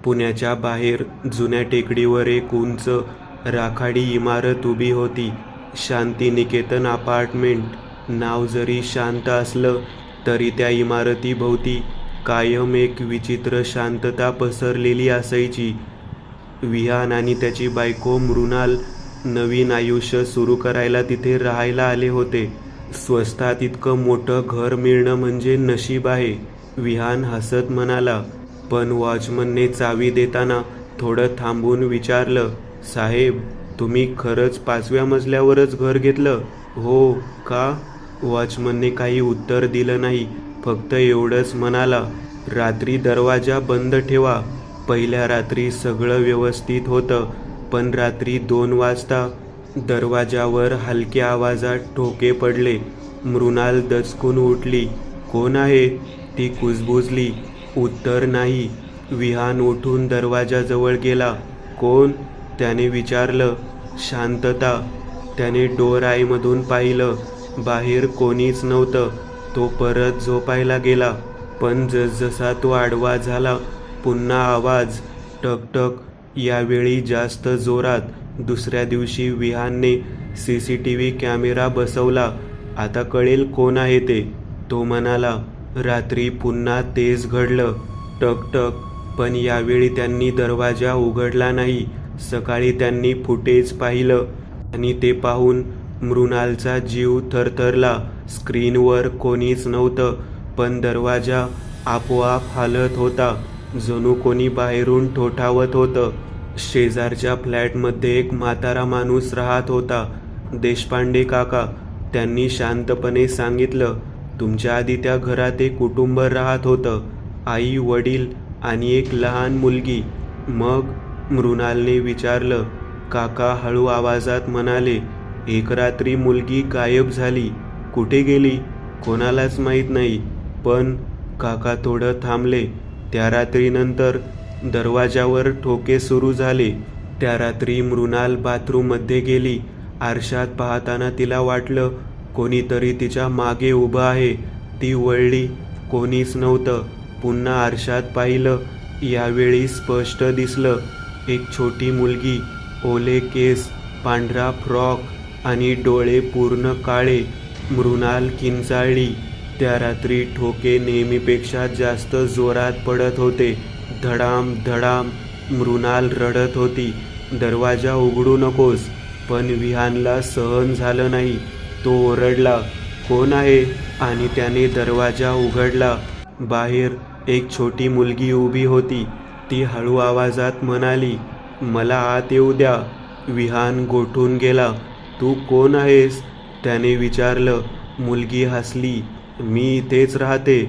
पुण्याच्या बाहेर जुन्या टेकडीवर एक उंच राखाडी इमारत उभी होती. शांतिनिकेतन अपार्टमेंट. नाव जरी शांत असलं तरी त्या इमारतीभोवती कायम एक विचित्र शांतता पसरलेली असायची. विहान आणि त्याची बायको मृणाल नवीन आयुष्य सुरू करायला तिथे राहायला आले होते. स्वस्तात इतकं मोठं घर मिळणं म्हणजे नशीब आहे, विहान हसत म्हणाला. पण वॉचमनने चावी देताना थोडं थांबून विचारलं, साहेब, तुम्ही खरंच 5व्या मजल्यावरच घर घेतलं? हो का? वॉचमनने काही उत्तर दिलं नाही, फक्त एवढंच म्हणाला, रात्री दरवाजा बंद ठेवा. पहिल्या रात्री सगळं व्यवस्थित होतं, पण रात्री 2 वाजता दरवाजावर हलक्या आवाजात ठोके पडले. मृणाल दचकून उठली. कोण आहे? ती कुजबुजली. उत्तर नाही. विहान उठून दरवाजाजवळ गेला. कोण? त्याने विचारलं. शांतता. त्याने डोअर आयमधून पाहिलं. बाहेर कोणीच नव्हतं. तो परत झोपायला गेला. पण जसजसा तो आडवा झाला, पुन्हा आवाज. टकटक. यावेळी जास्त जोरात. दुसऱ्या दिवशी विहानने CCTV कॅमेरा बसवला. आता कळेल कोण आहे ते, तो म्हणाला. रात्री पुन्हा तेच घडलं. टकटक. पण यावेळी त्यांनी दरवाजा उघडला नाही. सकाळी त्यांनी फुटेज पाहिलं आणि ते पाहून मृणालचा जीव थरथरला. स्क्रीनवर कोणीच नव्हतं, पण दरवाजा आपोआप हालत होता, जणू कोणी बाहेरून ठोठावत होतं. शेजारच्या फ्लॅटमध्ये एक म्हातारा माणूस राहत होता, देशपांडे काका. त्यांनी शांतपणे सांगितलं, तुमच्या आधी त्या घरात एक कुटुंब राहत होतं, आई, वडील आणि एक लहान मुलगी. मग? मृणालने विचारलं. काका हळू आवाजात म्हणाले, एक रात्री मुलगी गायब झाली. कुठे गेली कोणालाच माहीत नाही. पण काका थोडं थांबले. त्या रात्रीनंतर दरवाजावर ठोके सुरू झाले. त्या रात्री मृणाल बाथरूममध्ये गेली. आरशात पाहताना तिला वाटलं कोणीतरी तिच्या मागे उभं आहे. ती वळली. कोणीच नव्हतं. पुन्हा आरशात पाहिलं. यावेळी स्पष्ट दिसलं, एक छोटी मुलगी. ओले केस, पांढरा फ्रॉक आणि डोळे पूर्ण काळे. मृणाल किंचाळली. त्या रात्री ठोके नेहमीपेक्षा जास्त जोरात पडत होते. धडाम धडाम. मृणाल रडत होती, दरवाजा उघडू नकोस. पण विहानला सहन झालं नाही. तो ओरडला, कोण आहे? आणि त्याने दरवाजा उघडला. बाहेर एक छोटी मुलगी उभी होती. ती हळू आवाजात म्हणाली, मला आत येऊ द्या. विहान गोठून गेला. तू कोण आहेस? त्याने विचारलं. मुलगी हसली. मी इथेच राहते.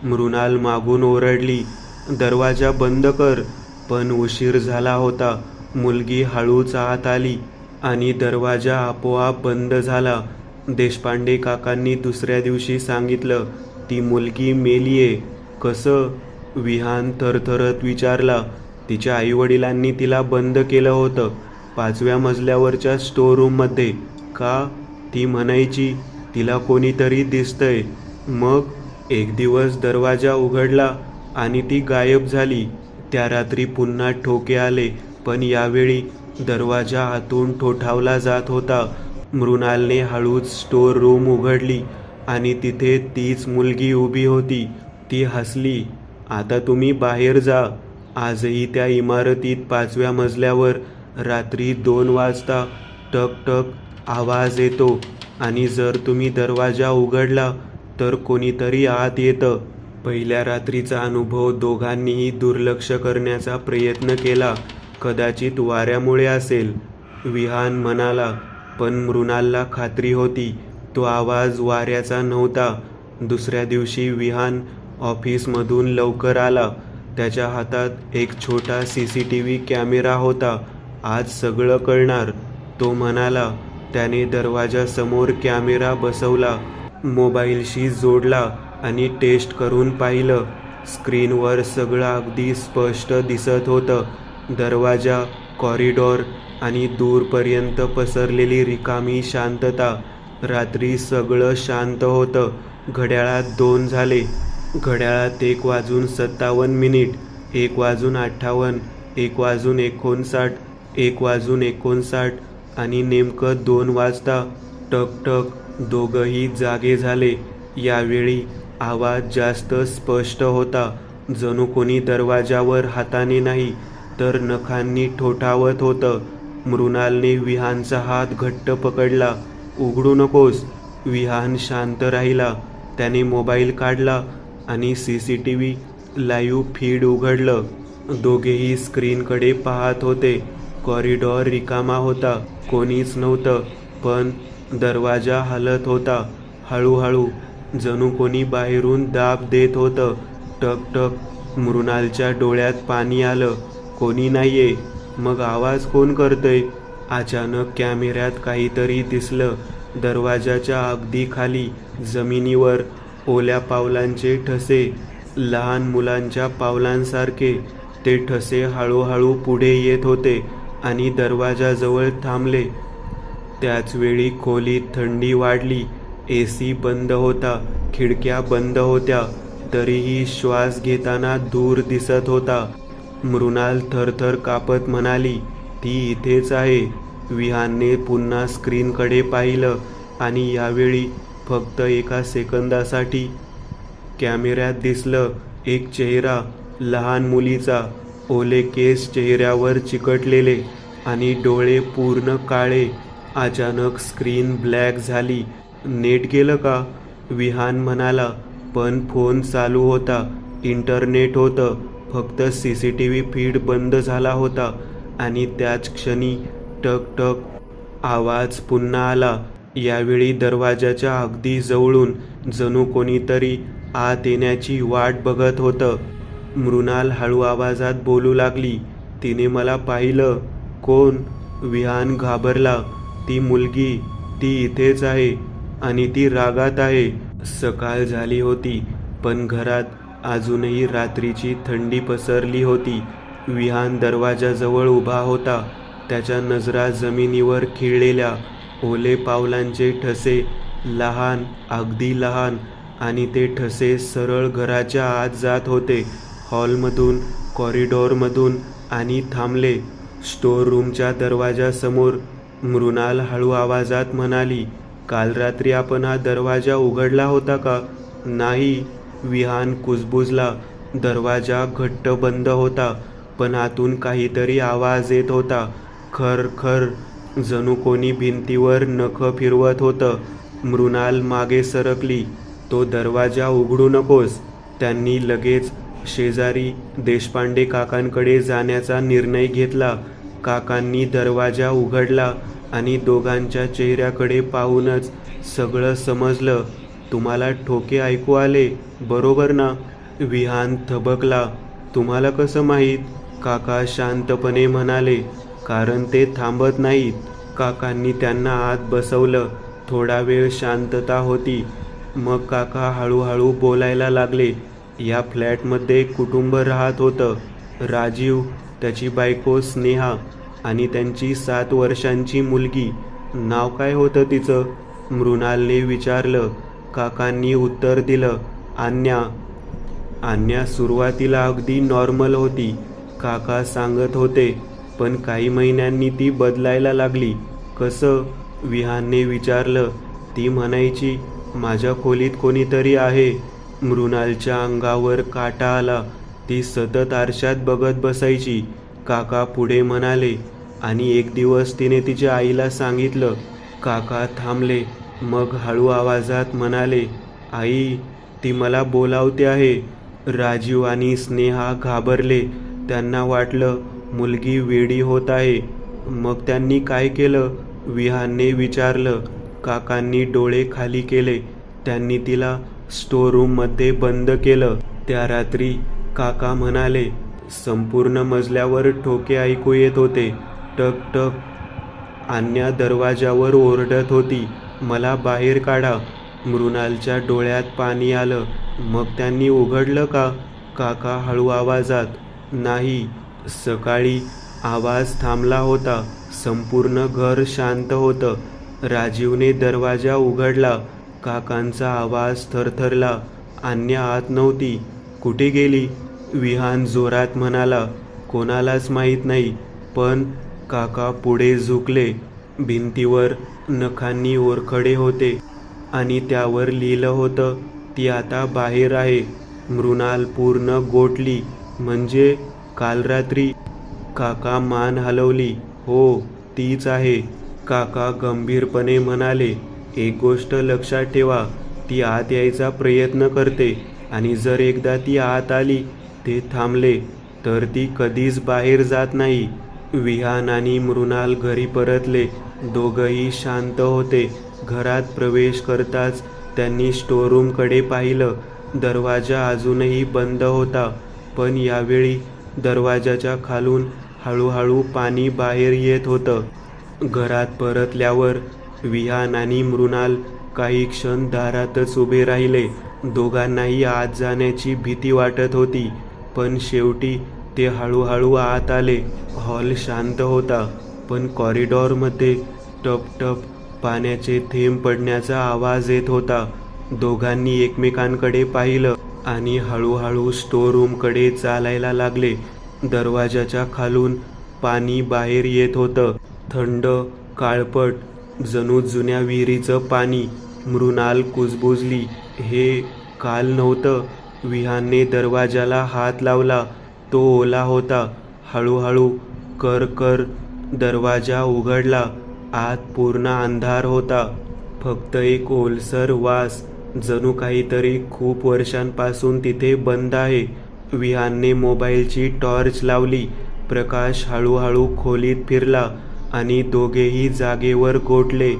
मृणाल मागून ओरडली, दरवाजा बंद कर. पण उशीर झाला होता. मुलगी हळूच आत आली आणि दरवाजा आपोआप बंद झाला. देशपांडे काकांनी दुसऱ्या दिवशी सांगितलं, ती मुलगी मेलीये. कसं? विहान थरथरत विचारला. तिच्या आईवडिलांनी तिला बंद केलं होतं, 5व्या मजल्यावरच्या स्टोअररूममध्ये. का? ती म्हणायची, तिला कोणीतरी दिसतंय. मग एक दिवस दरवाजा उघडला आणि ती गायब झाली. त्या रात्री पुन्हा ठोके आले, पण यावेळी दरवाजा आतून ठोठावला जात होता. मृणालने हळूच स्टोअर रूम उघडली आणि तिथे तीच मुलगी उभी होती. ती हसली. आता तुम्ही बाहेर जा. आजही त्या इमारतीत 5व्या मजल्यावर रात्री 2 वाजता टक टक आवाज येतो आणि जर तुम्ही दरवाजा उघडला तर कोणीतरी आत येतं. पहिल्या रात्रीचा अनुभव दोघांनीही दुर्लक्ष करण्याचा प्रयत्न केला. कदाचित वाऱ्यामुळे असेल, विहान म्हणाला. पण मृणालला खात्री होती, तो आवाज वाऱ्याचा नव्हता. दुसऱ्या दिवशी विहान ऑफिसमधून लवकर आला. त्याच्या हातात एक छोटा CCTV कॅमेरा होता. आज सगळं कळणार, तो म्हणाला. त्याने दरवाजासमोर कॅमेरा बसवला, मोबाईलशी जोडला आणि टेस्ट करून पाहिलं. स्क्रीनवर सगळं अगदी स्पष्ट दिसत होतं. दरवाजा, कॉरिडॉर आणि दूरपर्यंत पसरलेली रिकामी शांतता. रात्री सगळं शांत होतं. घड्याळात 2 झाले. घड्याळात 1 वाजून 57 मिनिट. 1:58, 1:59, 1:59 आणि नेमकं 2 वाजता टक टक दोघंही जागे झाले. यावेळी आवाज जास्त स्पष्ट होता, जणू कोणी दरवाजावर हाताने नाही तर नखांनी ठोठावत होतं. मृणालने विहानचा हात घट्ट पकडला. उघडू नकोस. विहान शांत राहिला. त्याने मोबाईल काढला आणि CCTV लाईव्ह फीड उघडलं. दोघेही स्क्रीनकडे पाहत होते. कॉरिडॉर रिकामा होता, कोणीच नव्हतं, पण दरवाजा हलत होता हळूहळू, जणू कोणी बाहेरून दाब देत होतं. टक टक. मृणालच्या डोळ्यात पाणी आलं. कोणी नाहीये, मग आवाज कोण करतंय? अचानक कॅमेऱ्यात काहीतरी दिसलं. दरवाजाच्या अगदी खाली जमिनीवर ओल्या पावलांचे ठसे, लहान मुलांच्या पावलांसारखे. ते ठसे हळूहळू पुढे येत होते आणि दरवाजाजवळ थांबले. त्याचवेळी खोलीत थंडी वाढली. AC बंद होता, खिडक्या बंद होत्या, तरीही श्वास घेताना दूर दिसत होता. मृणाल थरथर कापत म्हणाली, ती इथेच आहे. विहानने पुन्हा स्क्रीनकडे पाहिलं आणि यावेळी फक्त एका सेकंदासाठी कॅमेऱ्यात दिसलं एक चेहरा, लहान मुलीचा. ओले केस चेहऱ्यावर चिकटलेले आणि डोळे पूर्ण काळे. अचानक स्क्रीन ब्लॅक झाली. नेट गेलं का? विहान म्हणाला. पण फोन चालू होता, इंटरनेट होतं, फक्त CCTV फीड बंद झाला होता. आणि त्याच क्षणी टक टक आवाज पुन्हा आला. यावेळी दरवाजाच्या अगदी जवळून, जणू कोणीतरी आत येण्याची वाट बघत होतं. मृणाल हळू आवाजात बोलू लागली, तिने मला पाहिलं. कोण? विहान घाबरला. ती मुलगी, ती इथेच आहे आणि ती रागात आहे. सकाळ झाली होती, पण घरात अजूनही रात्रीची थंडी पसरली होती. विहान दरवाजाजवळ उभा होता. त्याच्या नजरा जमिनीवर खिळलेल्या ओले पावलांचे ठसे, लहान, अगदी लहान, आणि ते ठसे सरळ घराच्या आत जात होते, हॉलमधून, कॉरिडॉरमधून, आणि थांबले स्टोर रूमच्या दरवाजासमोर. मृणाल हळू आवाजात म्हणाली, काल रात्री आपण हा दरवाजा उघडला होता का? नाही. विहान कुजबुजला. दरवाजा घट्ट बंद होता, पण आतून काहीतरी आवाज येत होता, खर खर, जणू कोणी भिंतीवर नखं फिरवत होतं. मृणाल मागे सरकली. तो दरवाजा उघडू नकोस. त्यांनी लगेच शेजारी देशपांडे काकांकडे जाण्याचा निर्णय घेतला. काकांनी दरवाजा उघडला आणि दोघांच्या चेहऱ्याकडे पाहूनच सगळं समजलं. तुम्हाला ठोके ऐकू आले, बरोबर ना? विहान थबकला. तुम्हाला कसं माहीत? काका शांतपणे म्हणाले, कारण ते थांबत नाहीत. काकांनी त्यांना आत बसवलं. थोडा वेळ शांतता होती. मग काका हळूहळू बोलायला लागले. या फ्लॅटमध्ये कुटुंब राहत होतं. राजीव, त्याची बायको स्नेहा आणि त्यांची 7 वर्षांची मुलगी. नाव काय होतं तिचं? मृणालने विचारलं. काकांनी उत्तर दिलं, आन्या. आन्या सुरुवातीला अगदी नॉर्मल होती, काका सांगत होते, पण काही महिन्यांनी ती बदलायला लागली. कसं? विहानने विचारलं. ती म्हणायची, माझ्या खोलीत कोणीतरी आहे. मृणालच्या अंगावर काटा आला. ती सतत आरशात बघत बसायची. काका पुढे म्हणाले, आणि एक दिवस तिने तिच्या आईला सांगितलं. काका थांबले. मग हळू आवाजात म्हणाले, आई, ती मला बोलावते आहे. राजीव आणि स्नेहा घाबरले. त्यांना वाटलं मुलगी वेडी होत आहे. मग त्यांनी काय केलं? विहानने विचारलं. काकांनी डोळे खाली केले. त्यांनी तिला स्टोर रूममध्ये बंद केलं. त्या रात्री काका म्हणाले, संपूर्ण मजल्यावर ठोके ऐकू येत होते. टक टक. आन्या दरवाजावर ओरडत होती, मला बाहेर काढा. मृणालच्या डोळ्यात पाणी आलं. मग त्यांनी उघडलं का? काका हळू आवाजात, नाही. सकाळी आवाज थांबला होता. संपूर्ण घर शांत होतं. राजीवने दरवाजा उघडला. काकांचा आवाज थरथरला. आन्या आत नव्हती. कुठे गेली? विहान जोरात म्हणाला. कोणालाच माहीत नाही, पण काका पुढे झुकले. भिंतीवर नखांनी ओरखडे होते आणि त्यावर लिहिलं होतं, ती आता बाहेर आहे. मृणाल पूर्ण गोठली. म्हणजे काल रात्री? काका मान हलवली. हो, तीच आहे. काका गंभीरपणे म्हणाले, एक गोष्ट लक्षात ठेवा, ती आत यायचा प्रयत्न करते आणि जर एकदा ती आत आली, ते थांबले, तर ती कधीच बाहेर जात नाही. विहान आणि मृणाल घरी परतले. दोघंही शांत होते. घरात प्रवेश करताच त्यांनी स्टोअरूमकडे पाहिलं. दरवाजा अजूनही बंद होता, पण यावेळी दरवाजाच्या खालून हळूहळू पाणी बाहेर येत होतं. घरात परतल्यावर विहान आणि मृणाल काही क्षण दारातच उभे राहिले. दोघांनाही आत जाण्याची भीती वाटत होती, पण शेवटी ते हळूहळू आत आले. हॉल शांत होता, पण कॉरिडॉरमध्ये टप टप पाण्याचे थेंब पडण्याचा आवाज येत होता. दोघांनी एकमेकांकडे पाहिलं आणि हळूहळू स्टोअरूमकडे चालायला लागले. दरवाजाच्या खालून पाणी बाहेर येत होतं, थंड, काळपट, जणू जुन्या विहिरीचं पाणी. मृणाल कुजबुजली. हे काल नव्हतं. विहानने दरवाजाला हात लावला. तो ओला होता. हळूहळू कर कर दरवाजा उघडला. आत पूर्ण अंधार होता. फक्त एक ओलसर वास, जणू काहीतरी खूप वर्षांपासून तिथे बंद आहे. विहानने मोबाईलची टॉर्च लावली. प्रकाश हळूहळू खोलीत फिरला आणि दोघेही जागेवर गोठले.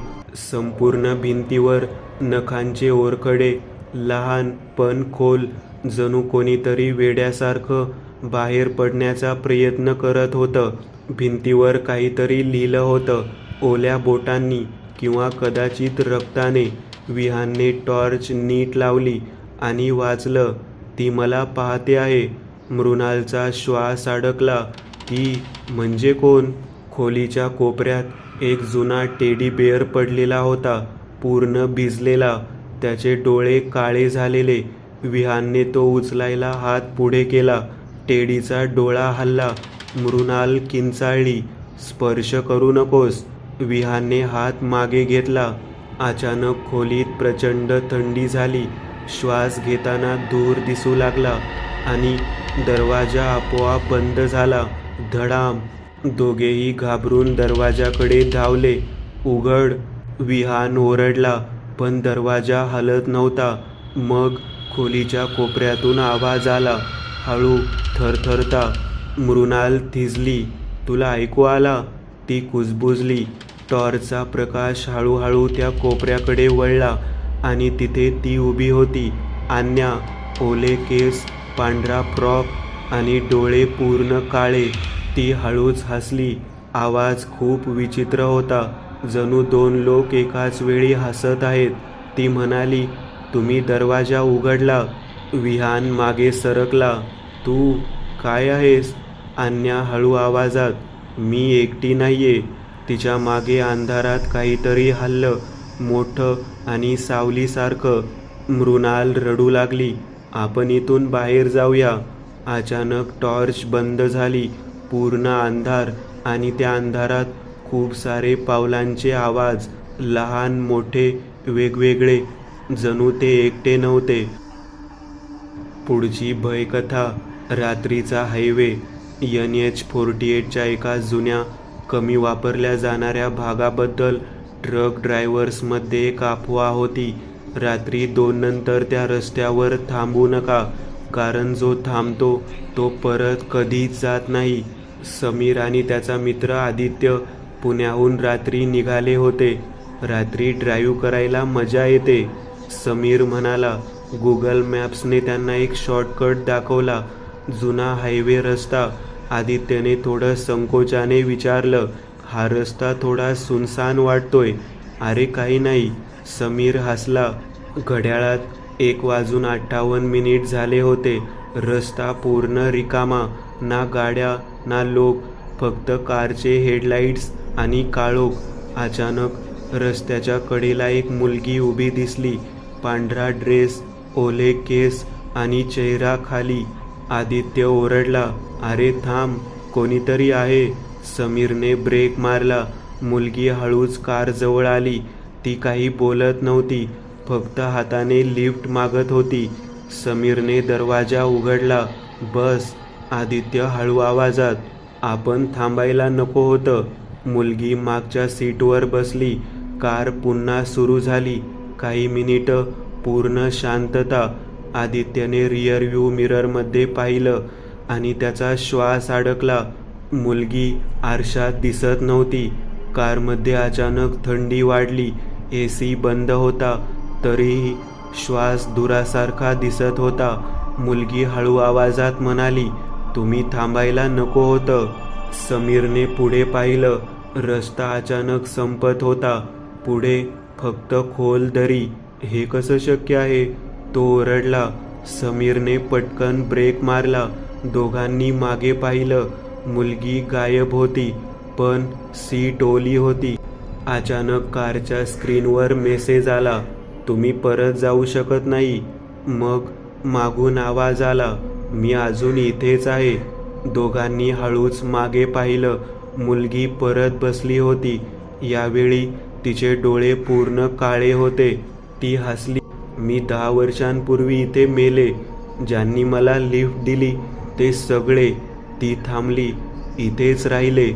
संपूर्ण भिंतीवर नखांचे ओरखडे, लहान पण खोल, जणू कोणीतरी वेड्यासारखं बाहेर पडण्याचा प्रयत्न करत होतं. भिंतीवर काहीतरी लिहिलं होतं, ओल्या बोटांनी किंवा कदाचित रक्ताने. विहानने टॉर्च नीट लावली आणि वाचलं, ती मला पाहते आहे. मृणालचा श्वास अडकला. ती म्हणजे कोण? खोलीच्या कोपऱ्यात एक जुना टेडी बेअर पडलेला होता, पूर्ण भिजलेला, त्याचे डोळे काळे झालेले. विहानने तो उचलायला हात पुढे केला. टेडीचा डोळा हलला. मृणाल किंचाळली. स्पर्श करू नकोस. विहानने हात मागे घेतला. अचानक खोलीत प्रचंड थंडी झाली. श्वास घेताना धूर दिसू लागला आणि दरवाजा आपोआप बंद झाला. धडाम. दोघेही घाबरून दरवाजाकडे धावले. उघड. विहान ओरडला, पण दरवाजा हलत नव्हता. मग खोलीच्या कोपऱ्यातून आवाज आला, हळू, थरथरता. मृणाल थिजली. तुला ऐकू आला? ती कुजबुजली. टॉर्चचा प्रकाश हळूहळू त्या कोपऱ्याकडे वळला आणि तिथे ती उभी होती. आन्या. ओले केस, पांढरा फ्रॉक आणि डोळे पूर्ण काळे. ती हळूच हसली. आवाज खूप विचित्र होता, जणू दोन लोक एकाच वेळी हसत आहेत. ती म्हणाली, तुम्ही दरवाजा उघडला. विहान मागे सरकला. तू काय आहेस? आन्या हळू आवाजात. मी एकटी नाहीये. तिच्या मागे अंधारात काहीतरी हललं, मोठं आणि सावलीसारखं. मृणाल रडू लागली. आपण इथून बाहेर जाऊया. अचानक टॉर्च बंद झाली. पूर्ण अंधार आणि त्या अंधारात खूप सारे पावलांचे आवाज, लहान मोठे वेगवेगळे, जणू ते एकटे नव्हते. पुढची भयकथा. रात्रीचा हायवे. NH-48च्या एका जुन्या, कमी वापरल्या जाणाऱ्या भागाबद्दल ट्रक ड्रायव्हर्समध्ये एक अफवा होती. रात्री 2 नंतर त्या रस्त्यावर थांबू नका, कारण जो थांबतो तो परत कधीच जात नाही. समीर आणि त्याचा मित्र आदित्य पुण्याहून रात्री निघाले होते. रात्री ड्राईव्ह करायला मजा येते, समीर म्हणाला. गुगल मॅप्सने त्यांना एक शॉर्टकट दाखवला, जुना हायवे रस्ता. आदित्यने थोडं संकोचाने विचारलं, हा रस्ता थोडा सुनसान वाटतोय. अरे काही नाही, समीर हसला. घड्याळात 1:58 झाले होते. रस्ता पूर्ण रिकामा, ना गाड्या ना लोक, फक्त कारचे हेडलाईट्स आणि काळोख. अचानक रस्त्याच्या कडेला एक मुलगी उभी दिसली. पांढरा ड्रेस, ओले केस आणि चेहरा खाली. आदित्य ओरडला, अरे थांब, कोणीतरी आहे. समीरने ब्रेक मारला. मुलगी हळूच कारजवळ आली. ती काही बोलत नव्हती, फक्त हाताने लिफ्ट मागत होती. समीरने दरवाजा उघडला. बस, आदित्य हळू आवाजात. आपण थांबायला नको होतं. मुलगी मागच्या सीटवर बसली. कार पुन्हा सुरू झाली. काही मिनिटं पूर्ण शांतता. आदित्यने रिअर व्ह्यू मिररमध्ये पाहिलं आणि त्याचा श्वास अडकला. मुलगी आरशात दिसत नव्हती. कारमध्ये अचानक थंडी वाढली. AC बंद होता, तरीही श्वास दुरासारखा दिसत होता. मुलगी हळू आवाजात म्हणाली, तुम्ही थांबायला नको होतं. समीरने पुढे पाहिलं. रस्ता अचानक संपत होता. पुढे फक्त खोल दरी. हे कसं शक्य आहे? तो ओरडला. समीरने पटकन ब्रेक मारला. दोघांनी मागे पाहिलं. मुलगी गायब होती, पण सीट ओली होती. अचानक कारच्या स्क्रीनवर मेसेज आला, तुम्ही परत जाऊ शकत नाही. मग मागून आवाज आला, मी अजून इथेच आहे. दोघांनी हळूच मागे पाहिलं. मुलगी परत बसली होती. यावेळी तिचे डोळे पूर्ण काळे होते. ती हसली, मी 10 वर्षांपूर्वी इथे मेले. ज्यांनी मला लिफ्ट दिली ते सगळे. ती थांबली. इथेच राहिले.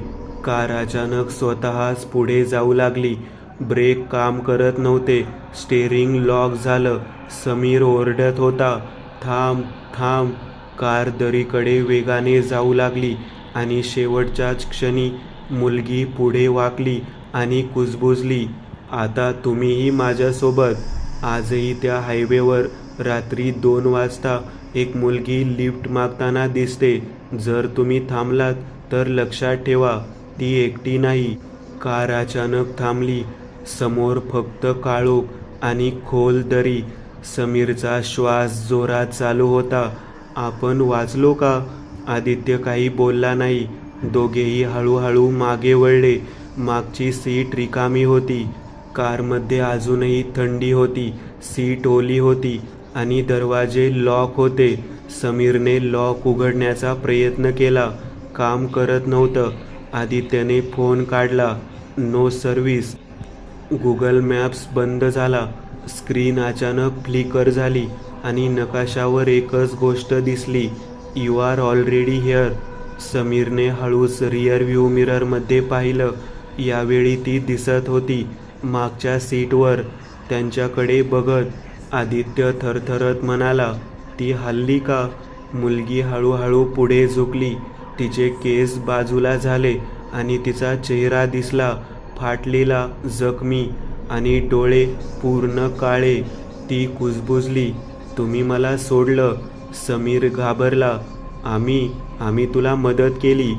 कार अचानक स्वतःच पुढे जाऊ लागली. ब्रेक काम करत नव्हते. स्टेअरिंग लॉक झालं. समीर ओरडत होता, थांब थांब. कार दरीकडे वेगाने जाऊ लागली आणि शेवटच्याच क्षणी मुलगी पुढे वाकली आणि कुजबुजली, आता तुम्हीही माझ्यासोबत. आजही त्या हायवेवर रात्री 2 वाजता एक मुलगी लिफ्ट मागताना दिसते. जर तुम्ही थांबलात तर लक्षात ठेवा, ती एकटी नाही. कार अचानक थांबली. समोर फक्त काळोख आणि खोल दरी. समीरचा श्वास जोरात चालू होता. आपण वाचलो का? आदित्य काही बोलला नाही. दोघेही हळूहळू मागे वळले. मागची सीट रिकामी होती. कारमध्ये अजूनही थंडी होती. सीट ओली होती आणि दरवाजे लॉक होते. समीरने लॉक उघडण्याचा प्रयत्न केला. काम करत नव्हतं. आदित्यने फोन काढला. No service. गुगल मॅप्स बंद झाला. स्क्रीन अचानक फ्लिकर झाली आणि नकाशावर एकच गोष्ट दिसली, यू आर ऑलरेडी हिअर. समीरने हळूच रिअर व्ह्यू मिररमध्ये पाहिलं. यावेळी ती दिसत होती, मागच्या सीटवर. त्यांच्याकडे बघत आदित्य थरथरत म्हणाला, ती हल्ली का? मुलगी हळूहळू पुढे झुकली. तिचे केस बाजूला झाले आणि तिचा चेहरा दिसला, फाटलेला, जखमी आणि डोळे पूर्ण काळे. ती कुजबुजली, तुम्ही मला सोडलं. समीर घाबरला, आम्ही तुला मदत केली.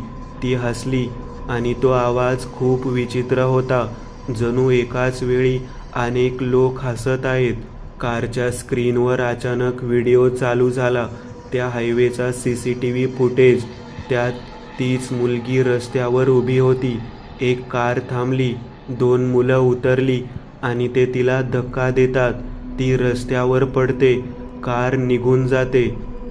ती हसली आणि तो आवाज खूप विचित्र होता, जणू एकाच वेळी अनेक लोक हसत आहेत. कारच्या स्क्रीनवर अचानक व्हिडिओ चालू झाला. त्या हायवेचा CCTV फुटेज. त्यात तीच मुलगी रस्त्यावर उभी होती. एक कार थांबली. 2 मुलं उतरली आणि ते तिला धक्का देतात. ती रस्त्यावर पडते. कार निघून जाते.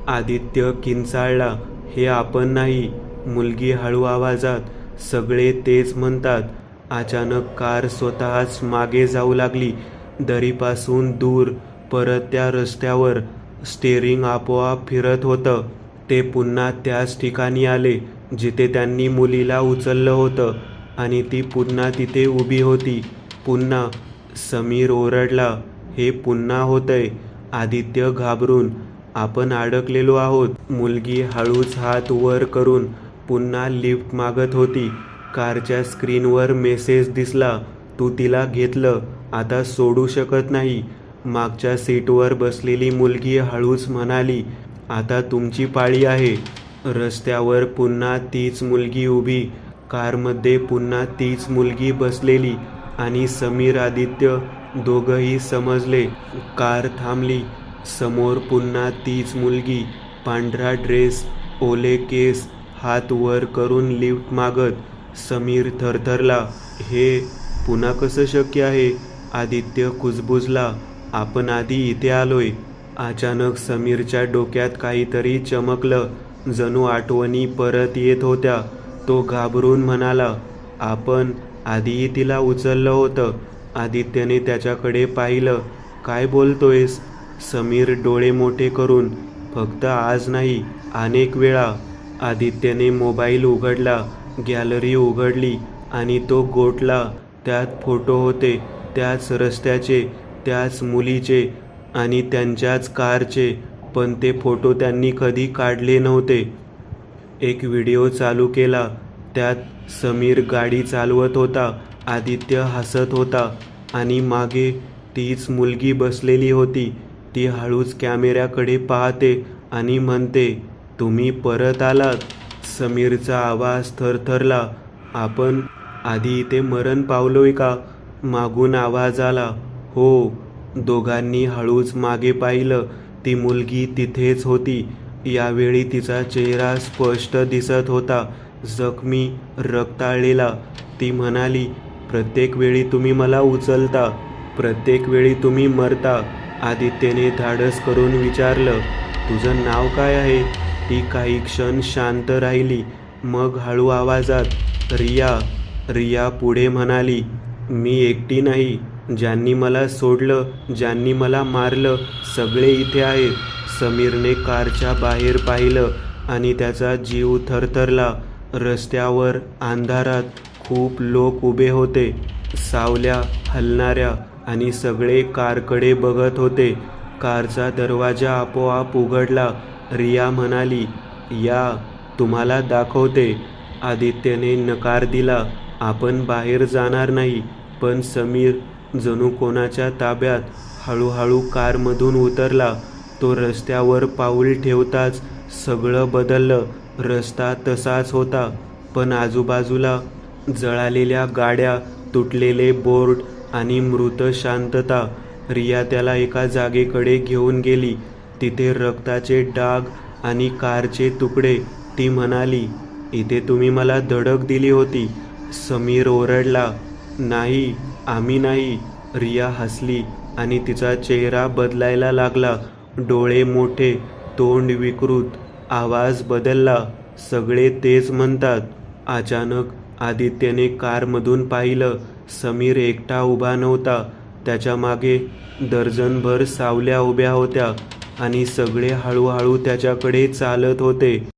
आदित्य किंचाळला, हे आपण नाही. मुलगी हळू आवाजात, सगळे तेच म्हणतात. अचानक कार स्वतःच मागे जाऊ लागली. दरीपासून दूर, परत त्या रस्त्यावर. स्टेअरिंग आपोआप फिरत होतं. ते पुन्हा त्याच ठिकाणी आले जिथे त्यांनी मुलीला उचललं होतं आणि ती पुन्हा तिथे उभी होती. पुन्हा. समीर ओरडला, हे पुन्हा होतंय. आदित्य घाबरून, आपण अडकलेलो आहोत. मुलगी हळूच हात वर करून पुन्हा लिफ्ट मागत होती. कारच्या स्क्रीनवर मेसेज दिसला, तू तिला घेतलं, आता सोडू शकत नाही. मागच्या सीटवर बसलेली मुलगी हळूच म्हणाली, आता तुमची पाळी आहे. रस्त्यावर पुन्हा तीच मुलगी उभी. कारमध्ये पुन्हा तीच मुलगी बसलेली आणि समीर आदित्य दोघंही समजले. कार थांबली. समोर पुन्हा तीच मुलगी, पांढरा ड्रेस, ओले केस, हात वर करून लिफ्ट मागत. समीर थरथरला, हे पुन्हा कसं शक्य आहे? आदित्य कुजबुजला, आपण आधी इथे आलोय. अचानक समीरच्या डोक्यात काहीतरी चमकलं, जणू आठवणी परत येत होत्या. तो घाबरून म्हणाला, आपण आधीही तिला उचललं होतं. आदित्यने त्याच्याकडे पाहिलं. काय बोलतोयस? समीर डोळे मोठे करून, फक्त आज नाही, अनेक वेळा. आदित्यने मोबाईल उघडला, गॅलरी उघडली आणि तो गोठला. त्यात फोटो होते, त्याच रस्त्याचे, त्याच मुलीचे आणि त्यांच्याच कारचे, पण ते फोटो त्यांनी कधी काढले नव्हते. एक व्हिडिओ चालू केला. त्यात समीर गाडी चालवत होता, आदित्य हसत होता आणि मागे तीच मुलगी बसलेली होती. ती हळूच कॅमेऱ्याकडे पाहते आणि म्हणते, तुम्ही परत आलात. समीरचा आवाज थरथरला. आपण आधी इथे मरण पावलोय का? मागून आवाज आला. हो. दोघांनी हळूच मागे पाहिलं. ती मुलगी तिथेच होती. यावेळी तिचा चेहरा स्पष्ट दिसत होता, जखमी, रक्ताळलेला. ती म्हणाली, प्रत्येक वेळी तुम्ही मला उचलता, प्रत्येक वेळी तुम्ही मरता. आदित्यने धाडस करून विचारलं, तुझं नाव काय आहे? ती काही क्षण शांत राहिली. मग हळू आवाजात, रिया. रिया पुढे म्हणाली, मी एकटी नाही. ज्यांनी मला सोडलं, ज्यांनी मला मारलं, सगळे इथे आहेत. समीरने कारच्या बाहेर पाहिलं आणि त्याचा जीव थरथरला. रस्त्यावर अंधारात खूप लोक उभे होते, सावल्या हलणाऱ्या, आणि सगळे कारकडे बघत होते. कारचा दरवाजा आपोआप उघडला. रिया म्हणाली, या, तुम्हाला दाखवते. आदित्यने नकार दिला, आपण बाहेर जाणार नाही. पण समीर जणू कोणाच्या ताब्यात हळूहळू कारमधून उतरला. तो रस्त्यावर पाऊल ठेवताच सगळं बदललं. रस्ता तसाच होता, पण आजूबाजूला जळालेल्या गाड्या, तुटलेले बोर्ड आणि मृत शांतता. रिया त्याला एका जागेकडे घेऊन गेली. तिथे रक्ताचे डाग आणि कारचे तुकडे. ती म्हणाली, इथे तुम्ही मला धडक दिली होती. समीर ओरडला, नाही, आम्ही नाही. रिया हसली आणि तिचा चेहरा बदलायला लागला. डोळे मोठे, तोंड विकृत, आवाज बदलला. सगळे तेच म्हणतात. अचानक आदित्यने कारमधून पाहिलं. समीर एकटा उभा नव्हता. त्याच्या मागे दर्जनभर सावल्या उभ्या होत्या आणि सगळे हळूहळू त्याच्याकडे चालत होते.